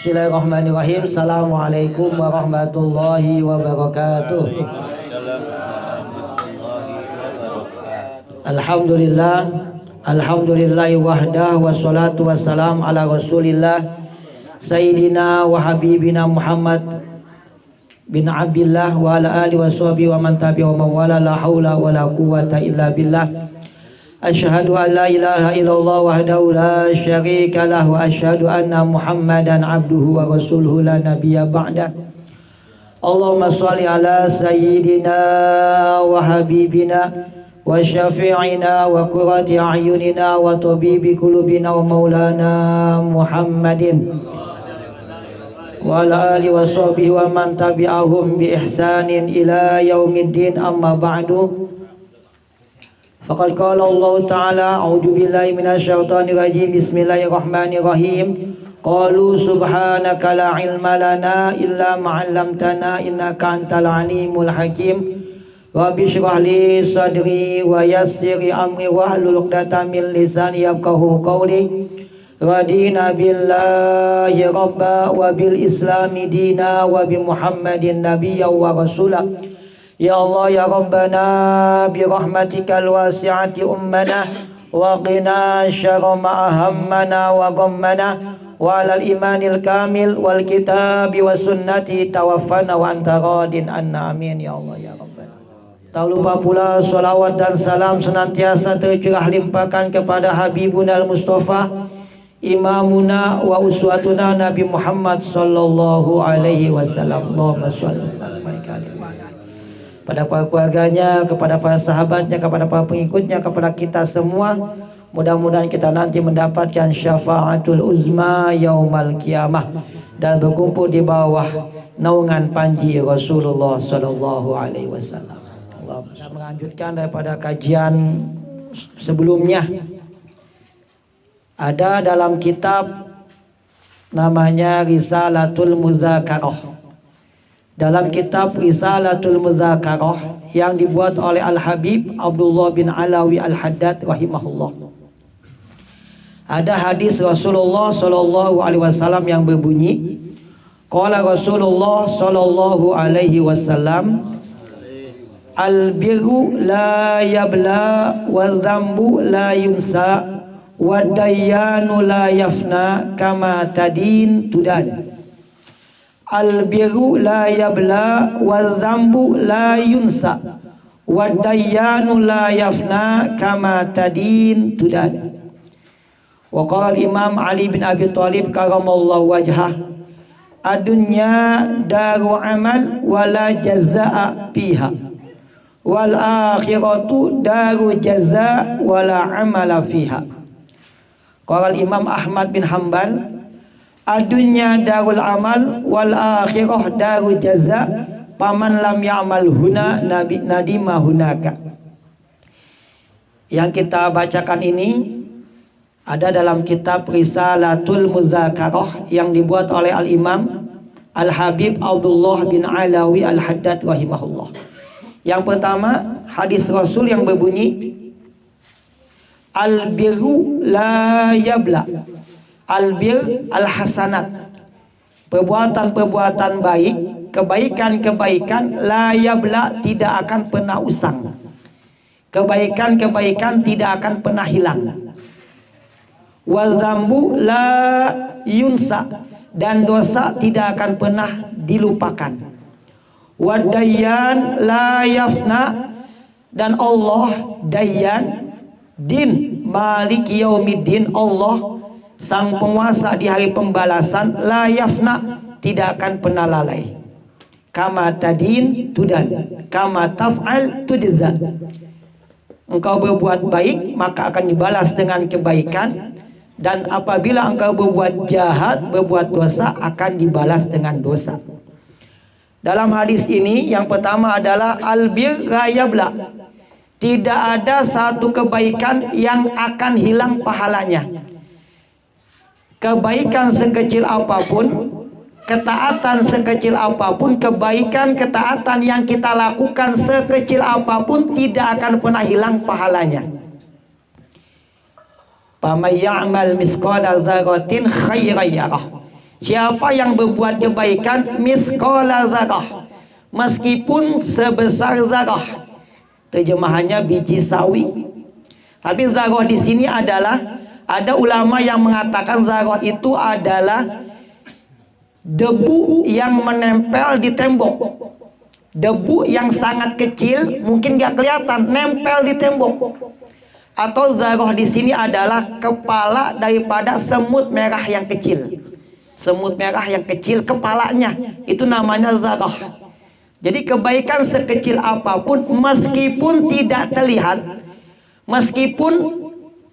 Bismillahirrahmanirrahim. Assalamualaikum warahmatullahi wabarakatuh. Alhamdulillah, alhamdulillahi wahdah, wassalatu wassalam ala rasulillah Sayyidina wa habibina Muhammad bin Abdillah wa ala alihi wa sahbihi wa man tabi'a wa mawala. La hawla wa la quwwata illa billah. Asyhadu an la ilaha illallah wahdahu la syarika lah wa asyhadu anna Muhammadan abduhu wa rasuluhu la nabiyya ba'dah. Allahumma shalli ala sayyidina wa habibina wa syafi'ina wa qurrati a'yunina wa tabibi qulubina wa maulana Muhammadin wa ala alihi wa sahbihi wa man tabi'ahum bi ihsanin ila yaumiddin. Amma ba'du. Faqad qala Allah Ta'ala a'udzu billahi minasyaitonir rajim. Bismillahirrahmanirrahim. Qalu subhanaka la ilma lana illa ma 'allamtana innaka antal alimul hakim. Rabbi shrah li sadri wa yassir amri wahlul 'uqdatam min lisani yafqahu qawli. Radina billahi rabba wa bil islami dina wa bi Muhammadin nabiyyan wa rasula. Ya Allah ya Rabbana bi rahmatikal wasi'ati ummana wa qina syarra ma ahammana wa ghammana wa alal imanil kamil wal kitabi was sunnati tawaffana wa anta radin anna amin ya Allah ya Rabbana. Tak lupa pula salawat dan salam senantiasa tercurah limpahkan kepada Habibuna al-Mustafa imamuna wa uswatuna Nabi Muhammad sallallahu alaihi wasallam. Allahumma shalli wa sallim pada para keluarganya, kepada para sahabatnya, kepada para pengikutnya, kepada kita semua. Mudah-mudahan kita nanti mendapatkan syafaatul uzma yaumal qiyamah dan berkumpul di bawah naungan panji Rasulullah sallallahu alaihi wasallam. Kita melanjutkan daripada kajian sebelumnya. Ada dalam kitab namanya Risalatul Muzakarah. Dalam kitab Risalatul Muzakarah yang dibuat oleh Al-Habib Abdullah bin Alawi Al-Haddad rahimahullah, ada hadis Rasulullah sallallahu alaihi wasallam yang berbunyi, qala Rasulullah sallallahu alaihi wasallam, al-birru la yabla wa dzambu la yunsa wa dayyanu la yafna kama tadin tudan. Al-birru la yabla wal dzambu la yunsa wad dayyanu la yafna kama tadin tudan. Wa qala Imam Ali bin Abi Thalib karamallahu wajhah, adunya daru amal wala jazaa fiha wal akhiratu daru jazaa wala amala fiha. Qala Imam Ahmad bin Hanbal, adunya darul amal wal akhirah darul jaza paman lam ya'mal huna nadima hunaka. Yang kita bacakan ini ada dalam kitab Risalatul Muzakarah yang dibuat oleh Al-Imam Al-Habib Abdullah bin Alawi Al-Haddad rahimahullah. Yang pertama, hadis Rasul yang berbunyi, al-birru la yabla. Albir al-hasanat, perbuatan-perbuatan baik, kebaikan-kebaikan, la yabla, tidak akan pernah usang. Kebaikan-kebaikan tidak akan pernah hilang. Wal dzambu la yunsa, dan dosa tidak akan pernah dilupakan. Wad dayyan la yafna, dan Allah dayyan, din malik yaumiddin, Allah sang penguasa di hari pembalasan, la yafna, tidak akan pernah lalai. Kama tadin tudan, kama taf'al tudza. Engkau berbuat baik maka akan dibalas dengan kebaikan, dan apabila engkau berbuat jahat, berbuat dosa, akan dibalas dengan dosa. Dalam hadis ini yang pertama adalah albir la yabla, tidak ada satu kebaikan yang akan hilang pahalanya. Kebaikan sekecil apapun, ketaatan sekecil apapun, kebaikan ketaatan yang kita lakukan sekecil apapun tidak akan pernah hilang pahalanya. Faman ya'mal mithqala dzarratin khairan yarah. Siapa yang berbuat kebaikan misqala dzarrah, meskipun sebesar zarah. Terjemahannya biji sawi. Tapi zarah di sini adalah, ada ulama yang mengatakan zarah itu adalah debu yang menempel di tembok. Debu yang sangat kecil, mungkin gak kelihatan, nempel di tembok. Atau zarah di sini adalah kepala daripada semut merah yang kecil. Semut merah yang kecil, kepalanya itu namanya zarah. Jadi kebaikan sekecil apapun, meskipun tidak terlihat, meskipun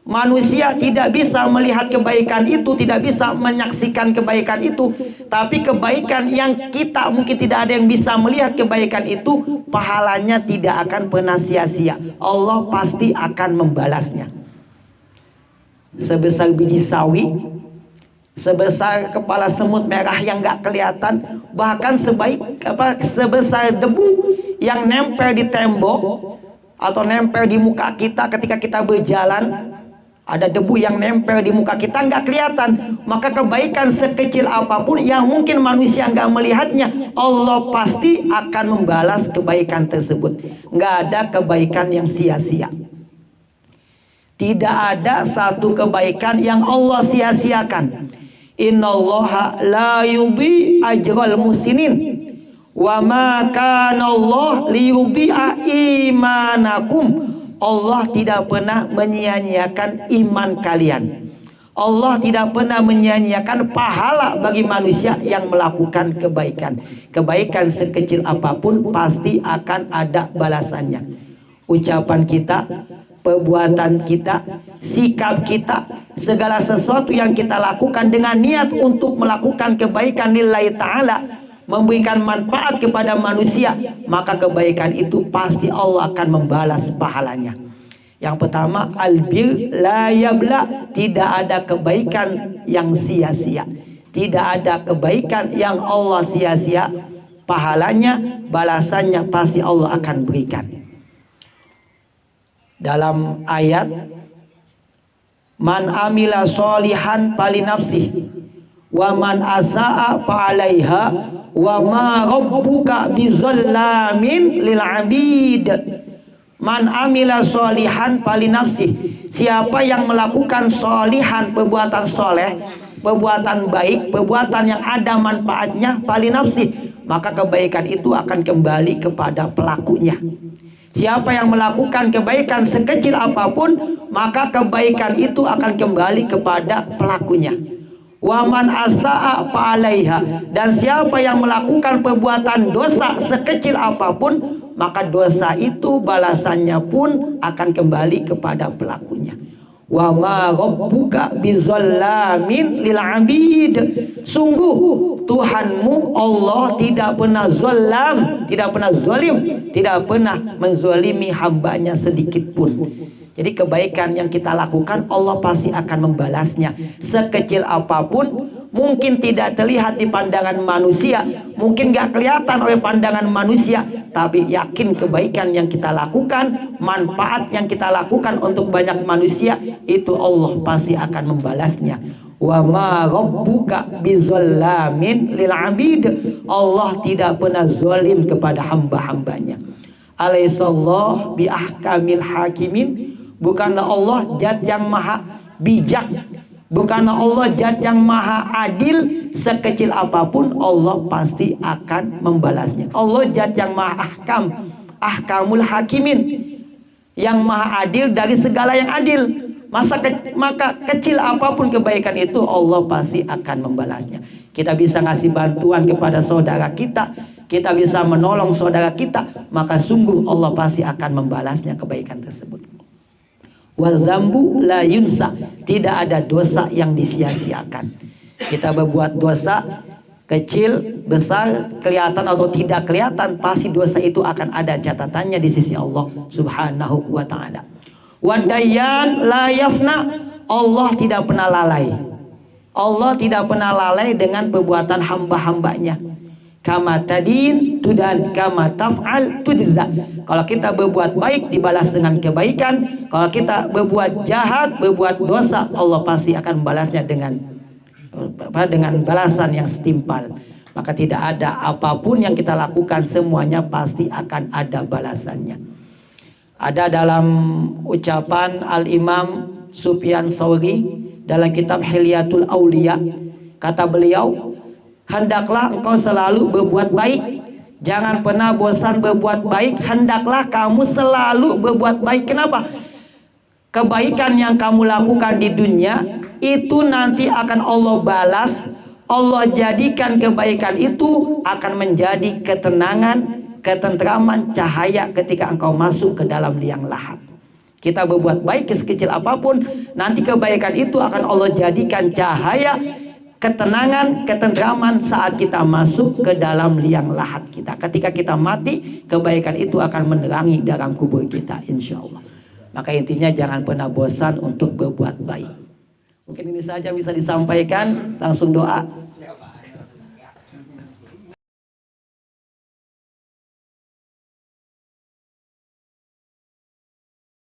manusia tidak bisa melihat kebaikan itu, tidak bisa menyaksikan kebaikan itu, tapi kebaikan yang kita mungkin tidak ada yang bisa melihat kebaikan itu, pahalanya tidak akan pernah sia-sia. Allah pasti akan membalasnya. Sebesar biji sawi, sebesar kepala semut merah yang gak kelihatan, bahkan sebesar debu yang nempel di tembok atau nempel di muka kita ketika kita berjalan. Ada debu yang nempel di muka kita nggak kelihatan, maka kebaikan sekecil apapun yang mungkin manusia nggak melihatnya, Allah pasti akan membalas kebaikan tersebut. Nggak ada kebaikan yang sia-sia. Tidak ada satu kebaikan yang Allah sia-siakan. Innallaha la yudhi ajral muhsinin wa ma kana Allah liyudhi'a imanakum. Allah tidak pernah menyia-nyiakan iman kalian. Allah tidak pernah menyia-nyiakan pahala bagi manusia yang melakukan kebaikan. Kebaikan sekecil apapun pasti akan ada balasannya. Ucapan kita, perbuatan kita, sikap kita, segala sesuatu yang kita lakukan dengan niat untuk melakukan kebaikan lillahi ta'ala, memberikan manfaat kepada manusia, maka kebaikan itu pasti Allah akan membalas pahalanya. Yang pertama, albir la yabla, tidak ada kebaikan yang sia-sia. Tidak ada kebaikan yang Allah sia-sia, pahalanya, balasannya pasti Allah akan berikan. Dalam ayat, man amila sholihan falinafsih wa man asaa fa'alaiha wa ma rabbuka bizallamin lil abid. Man amila sholihan falinafsih, siapa yang melakukan sholihan, perbuatan soleh, perbuatan baik, perbuatan yang ada manfaatnya, falinafsih, maka kebaikan itu akan kembali kepada pelakunya. Siapa yang melakukan kebaikan sekecil apapun, maka kebaikan itu akan kembali kepada pelakunya. Waman asaa fa'alaiha, dan siapa yang melakukan perbuatan dosa sekecil apapun, maka dosa itu balasannya pun akan kembali kepada pelakunya. Wa ma rabbuka bizallamin lil abid. Sungguh Tuhanmu Allah tidak pernah zalam, tidak pernah zalim, tidak pernah menzalimi hambanya sedikit pun. Jadi kebaikan yang kita lakukan Allah pasti akan membalasnya. Sekecil apapun, mungkin tidak terlihat di pandangan manusia, mungkin gak kelihatan oleh pandangan manusia, tapi yakin kebaikan yang kita lakukan, manfaat yang kita lakukan untuk banyak manusia, itu Allah pasti akan membalasnya. Wa ma rabbuka bizallamin lil abid. Allah tidak pernah zalim kepada hamba-hambanya. Alaihissallahu bi ahkamil hakimin. Bukanlah Allah zat yang maha bijak, bukanlah Allah zat yang maha adil, sekecil apapun Allah pasti akan membalasnya. Allah zat yang maha ahkam, ahkamul hakimin, yang maha adil dari segala yang adil. Maka kecil apapun kebaikan itu Allah pasti akan membalasnya. Kita bisa ngasih bantuan kepada saudara kita, kita bisa menolong saudara kita, maka sungguh Allah pasti akan membalasnya kebaikan tersebut. Wazambu la yunsa, tidak ada dosa yang disia-siakan. Kita berbuat dosa kecil, besar, kelihatan atau tidak kelihatan, pasti dosa itu akan ada catatannya di sisi Allah Subhanahu wa ta'ala. Wadayyan la yafna, Allah tidak pernah lalai. Allah tidak pernah lalai dengan perbuatan hamba-hambanya. Kama tadin tudan kama taf'al tujza. Kalau kita berbuat baik dibalas dengan kebaikan, kalau kita berbuat jahat, berbuat dosa, Allah pasti akan membalasnya dengan dengan balasan yang setimpal. Maka tidak ada apapun yang kita lakukan, semuanya pasti akan ada balasannya. Ada dalam ucapan Al-Imam Sufyan Tsauri dalam kitab Hilyatul Auliya, kata beliau, hendaklah engkau selalu berbuat baik, jangan pernah bosan berbuat baik, hendaklah kamu selalu berbuat baik. Kenapa? Kebaikan yang kamu lakukan di dunia itu nanti akan Allah balas. Allah jadikan kebaikan itu akan menjadi ketenangan, ketentraman, cahaya ketika engkau masuk ke dalam liang lahat. Kita berbuat baik sekecil apapun, nanti kebaikan itu akan Allah jadikan cahaya, ketenangan, ketentraman saat kita masuk ke dalam liang lahat kita. Ketika kita mati, kebaikan itu akan menerangi dalam kubur kita, insya Allah. Maka intinya jangan pernah bosan untuk berbuat baik. Mungkin ini saja bisa disampaikan, langsung doa.